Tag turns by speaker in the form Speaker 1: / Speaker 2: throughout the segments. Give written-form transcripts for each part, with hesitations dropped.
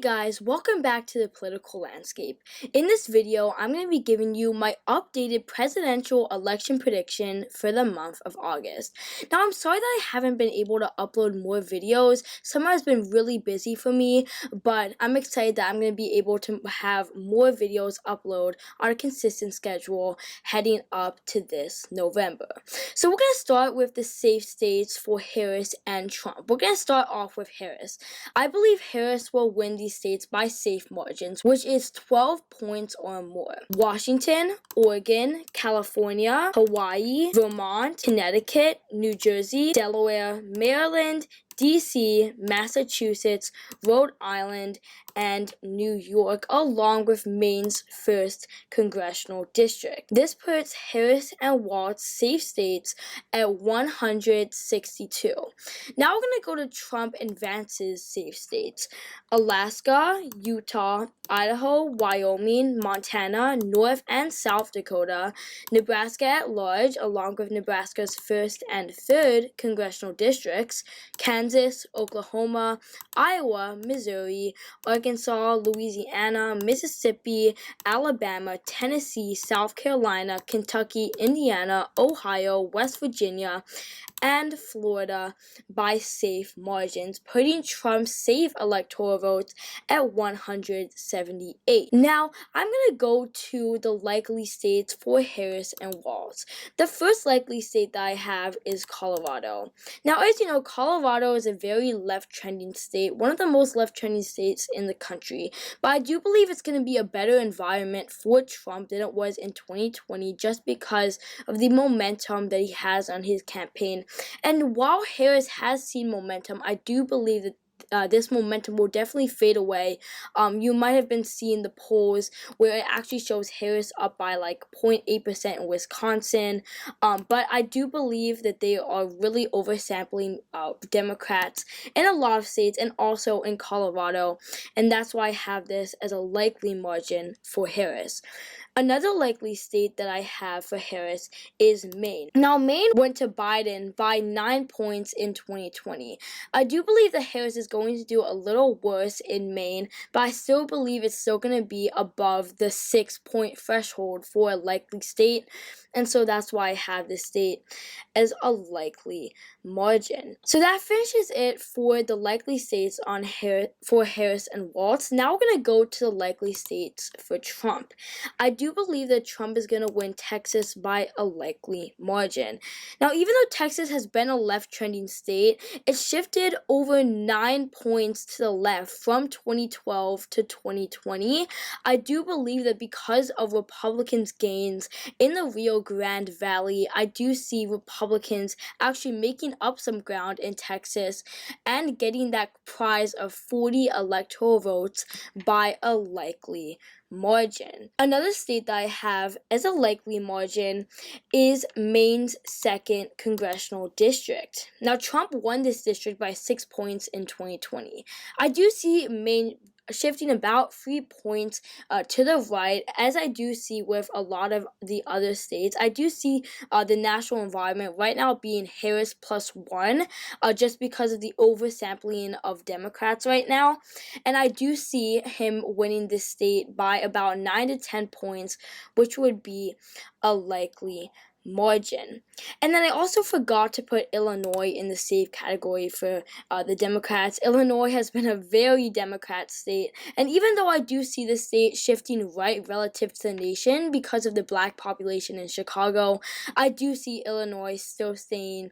Speaker 1: guys, welcome back to the political landscape. In this video, I'm going to be giving you my updated presidential election prediction for the month of August. Now, I'm sorry that I haven't been able to upload more videos. Summer has been really busy for me, but I'm excited that I'm going to be able to have more videos upload on a consistent schedule heading up to this November. So we're going to start with the safe states for Harris and Trump. We're going to start off with Harris. I believe Harris will win these states by safe margins, which is 12 points or more. Washington, Oregon, California, Hawaii, Vermont, Connecticut, New Jersey, Delaware, Maryland, DC, Massachusetts, Rhode Island, and New York, along with Maine's 1st congressional district. This puts Harris and Walz safe states at 162. Now we're going to go to Trump and Vance's safe states. Alaska, Utah, Idaho, Wyoming, Montana, North and South Dakota, Nebraska at large, along with Nebraska's 1st and 3rd congressional districts, Kansas, Oklahoma, Iowa, Missouri, Arkansas, Louisiana, Mississippi, Alabama, Tennessee, South Carolina, Kentucky, Indiana, Ohio, West Virginia, and Florida by safe margins, putting Trump's safe electoral votes at 178. Now, I'm going to go to the likely states for Harris and Walz. The first likely state that I have is Colorado. Now, as you know, Colorado is a very left-trending state, one of the most left-trending states in the country, but I do believe it's going to be a better environment for Trump than it was in 2020 just because of the momentum that he has on his campaign. And while Harris has seen momentum, I do believe that this momentum will definitely fade away. You might have been seeing the polls where it actually shows Harris up by like 0.8% in Wisconsin, but I do believe that they are really oversampling Democrats in a lot of states and also in Colorado, and that's why I have this as a likely margin for Harris. Another likely state that I have for Harris is Maine. Now, Maine went to Biden by 9 points in 2020. I do believe that Harris is going to do a little worse in Maine, but I still believe it's still going to be above the 6-point threshold for a likely state, and so that's why I have this state as a likely margin. So that finishes it for the likely states on for Harris and Walz. Now we're going to go to the likely states for Trump. I do believe that Trump is going to win Texas by a likely margin. Now, even though Texas has been a left-trending state, it shifted over 9 points to the left from 2012 to 2020. I do believe that because of Republicans' gains in the Rio Grande Valley, I do see Republicans actually making up some ground in Texas and getting that prize of 40 electoral votes by a likely margin. Another state that I have as a likely margin is Maine's 2nd congressional district. Now, Trump won this district by 6 points in 2020. I do see Maine shifting about 3 points to the right, as I do see with a lot of the other states. I do see the national environment right now being Harris +1, just because of the oversampling of Democrats right now, and I do see him winning this state by about 9 to 10 points, which would be a likely margin. And then I also forgot to put Illinois in the safe category for the Democrats. Illinois has been a very Democrat state, and even though I do see the state shifting right relative to the nation because of the black population in Chicago, I do see Illinois still staying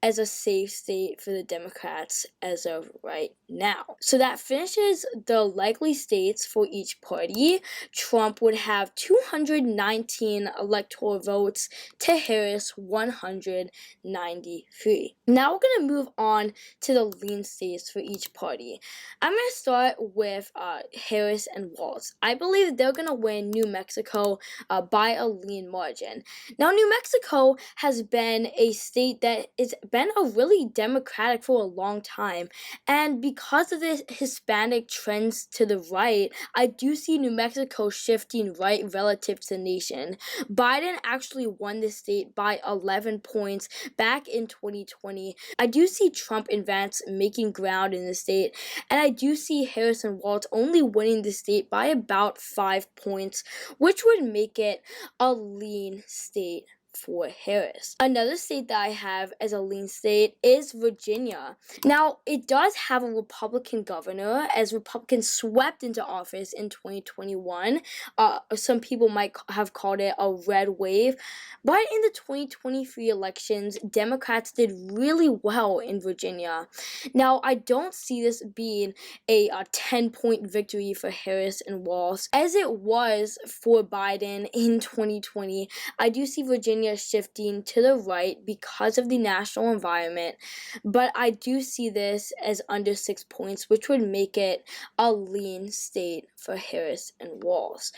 Speaker 1: as a safe state for the Democrats as of right now. So that finishes the likely states for each party. Trump would have 219 electoral votes to Harris 193. Now we're going to move on to the lean states for each party. I'm going to start with Harris and Walz. I believe they're going to win New Mexico by a lean margin. Now, New Mexico has been a state that has been a really Democratic for a long time, and because of the Hispanic trends to the right, I do see New Mexico shifting right relative to the nation. Biden actually won this state by 11 points back in 2020. I do see Trump and Vance making ground in the state, and I do see Harris and Walz only winning the state by about 5 points, which would make it a lean state for Harris. Another state that I have as a lean state is Virginia. Now, it does have a Republican governor, as Republicans swept into office in 2021. Some people might have called it a red wave, but in the 2023 elections, Democrats did really well in Virginia. Now, I don't see this being a 10-point victory for Harris and Walz, as it was for Biden in 2020. I do see Virginia shifting to the right because of the national environment, but I do see this as under 6 points, which would make it a lean state for Harris and Walz.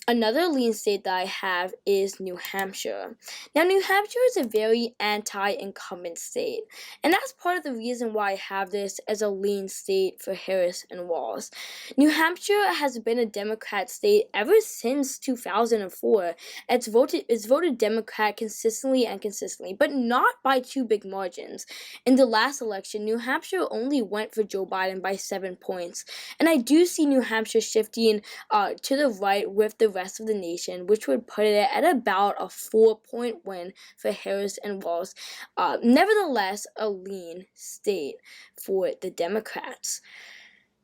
Speaker 1: Another lean state that I have is New Hampshire. Now, New Hampshire is a very anti-incumbent state, and that's part of the reason why I have this as a lean state for Harris and Walz. New Hampshire has been a Democrat state ever since 2004. It's voted Democrat consistently, but not by too big margins. In the last election, New Hampshire only went for Joe Biden by 7 points, and I do see New Hampshire shifting to the right with the rest of the nation, which would put it at about a 4-point win for Harris and Walz. Nevertheless, a lean state for the Democrats.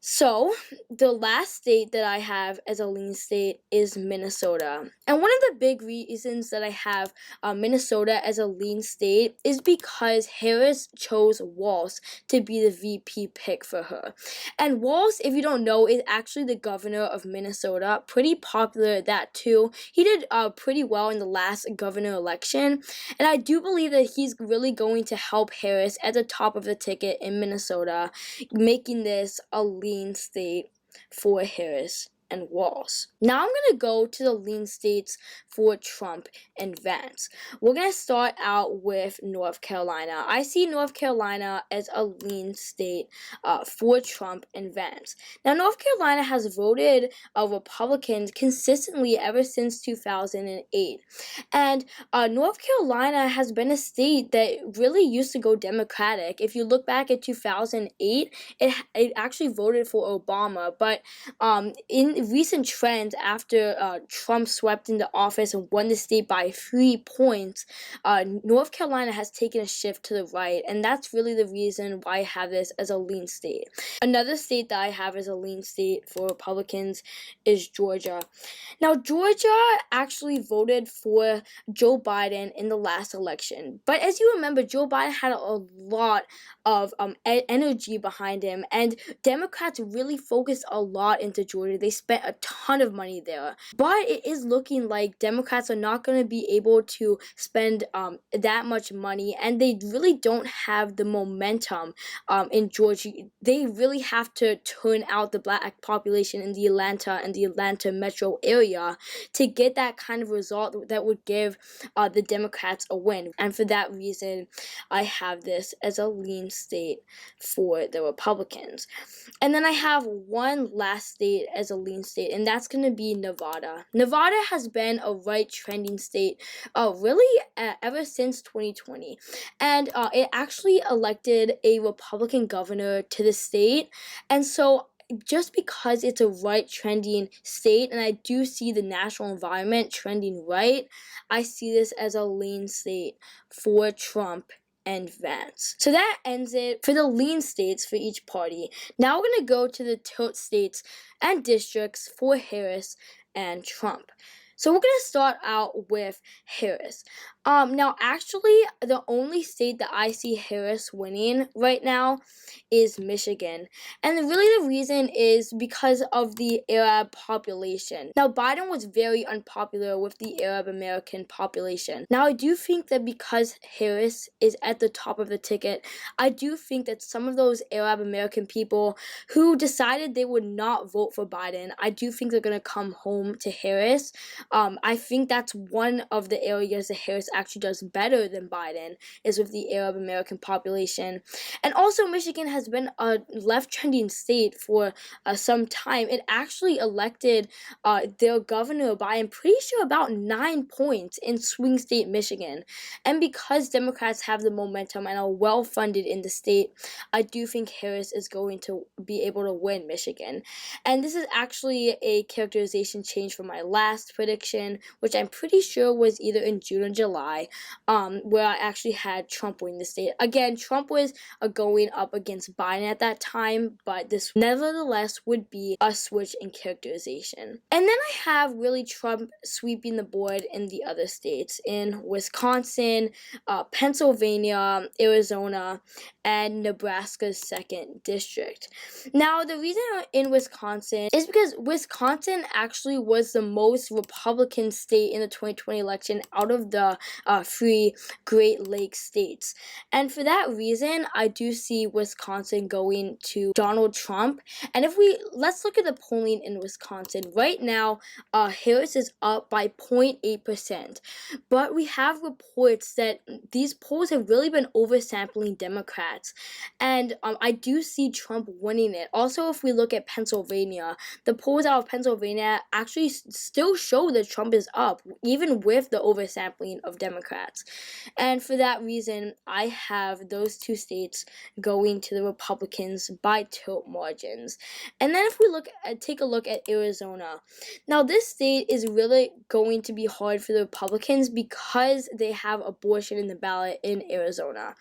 Speaker 1: So, the last state that I have as a lean state is Minnesota. And one of the big reasons that I have Minnesota as a lean state is because Harris chose Walz to be the VP pick for her. And Walz, if you don't know, is actually the governor of Minnesota. Pretty popular at that too. He did pretty well in the last governor election. And I do believe that he's really going to help Harris at the top of the ticket in Minnesota, making this a lean state for Harris and Walz. Now I'm going to go to the lean states for Trump and Vance. We're going to start out with North Carolina. I see North Carolina as a lean state for Trump and Vance. Now, North Carolina has voted Republicans consistently ever since 2008. And North Carolina has been a state that really used to go Democratic. If you look back at 2008, it actually voted for Obama. But in recent trends, after Trump swept into office and won the state by 3 points, North Carolina has taken a shift to the right, and that's really the reason why I have this as a lean state. Another state that I have as a lean state for Republicans is Georgia. Now, Georgia actually voted for Joe Biden in the last election, but as you remember, Joe Biden had a lot of energy behind him, and Democrats really focused a lot into Georgia. They spent a ton of money there, but it is looking like Democrats are not going to be able to spend that much money, and they really don't have the momentum in Georgia. They really have to turn out the black population in the Atlanta metro area to get that kind of result that would give the Democrats a win. And for that reason, I have this as a lean state for the Republicans. And then I have one last state as a lean state, and that's going to be Nevada. Nevada has been a right trending state really ever since 2020, and it actually elected a Republican governor to the state, and so just because it's a right trending state, and I do see the national environment trending right, I see this as a lean state for Trump and Vance. So that ends it for the lean states for each party. Now we're going to go to the tilt states and districts for Harris and Trump. So we're going to start out with Harris. Now, actually, the only state that I see Harris winning right now is Michigan. And really the reason is because of the Arab population. Now, Biden was very unpopular with the Arab American population. Now, I do think that because Harris is at the top of the ticket, I do think that some of those Arab American people who decided they would not vote for Biden, I do think they're going to come home to Harris. I think that's one of the areas that Harris actually does better than Biden is with the Arab American population. And also, Michigan has been a left trending state for some time. It actually elected their governor by, I'm pretty sure, about 9 points in swing state Michigan. And because Democrats have the momentum and are well funded in the state, I do think Harris is going to be able to win Michigan. And this is actually a characterization change from my last prediction, which I'm pretty sure was either in June or July, where I actually had Trump win the state. Again, Trump was going up against Biden at that time, but this nevertheless would be a switch in characterization. And then I have really Trump sweeping the board in the other states, in Wisconsin, Pennsylvania, Arizona, and Nebraska's 2nd district. Now, the reason in Wisconsin is because Wisconsin actually was the most Republican state in the 2020 election out of the 3 Great Lakes states. And for that reason, I do see Wisconsin going to Donald Trump. And let's look at the polling in Wisconsin. Right now, Harris is up by 0.8%. But we have reports that these polls have really been oversampling Democrats. And I do see Trump winning it. Also, if we look at Pennsylvania, the polls out of Pennsylvania actually still show that Trump is up, even with the oversampling of Democrats. And for that reason, I have those 2 states going to the Republicans by tilt margins. And then if we take a look at Arizona. Now, this state is really going to be hard for the Republicans because they have abortion in the ballot in Arizona.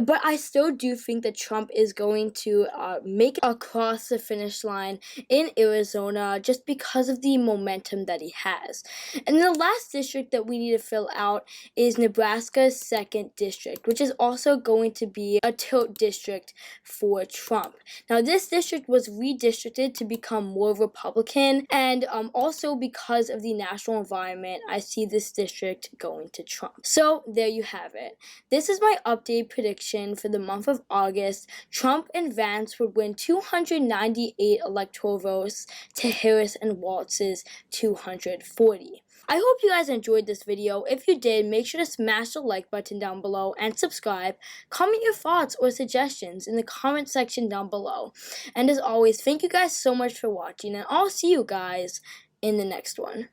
Speaker 1: But I still do think that Trump is going to make it across the finish line in Arizona just because of the momentum that he has. And the last district that we need to fill out is Nebraska's 2nd district, which is also going to be a tilt district for Trump. Now, this district was redistricted to become more Republican, and also because of the national environment, I see this district going to Trump. So there you have it. This is my update prediction for the month of August. Trump and Vance would win 298 electoral votes to Harris and Walz's 240. I hope you guys enjoyed this video. If you did, make sure to smash the like button down below and subscribe. Comment your thoughts or suggestions in the comment section down below. And as always, thank you guys so much for watching, and I'll see you guys in the next one.